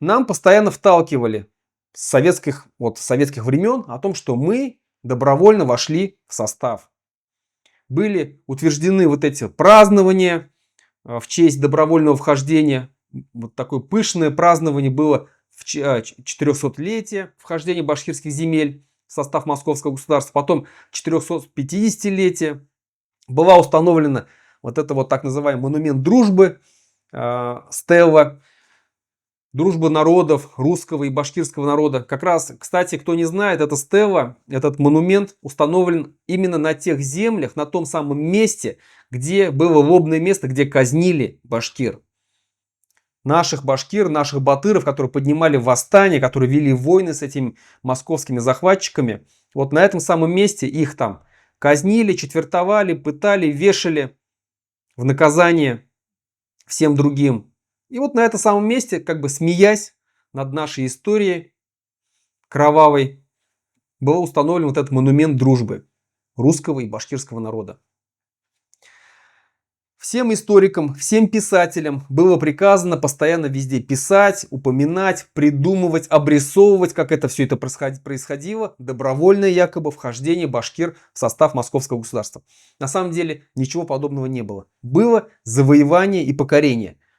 нам постоянно вталкивали с советских времен о том, что мы добровольно вошли в состав. Были утверждены вот эти празднования в честь добровольного вхождения. Вот такое пышное празднование было в 400-летие вхождения башкирских земель в состав Московского государства. Потом 450-летие. Была установлена вот это вот так называемый монумент дружбы, стелла. Дружба народов, русского и башкирского народа. Как раз, кстати, кто не знает, эта стела, этот монумент установлен именно на тех землях, на том самом месте, где было лобное место, где казнили башкир. Наших башкир, наших батыров, которые поднимали восстание, которые вели войны с этими московскими захватчиками. Вот на этом самом месте их там казнили, четвертовали, пытали, вешали в наказание всем другим. И вот на этом самом месте, как бы смеясь над нашей историей кровавой, был установлен вот этот монумент дружбы русского и башкирского народа. Всем историкам, всем писателям было приказано постоянно везде писать, упоминать, придумывать, обрисовывать, как это все это происходило. Добровольное якобы вхождение башкир в состав Московского государства. На самом деле ничего подобного не было. Было завоевание и покорение.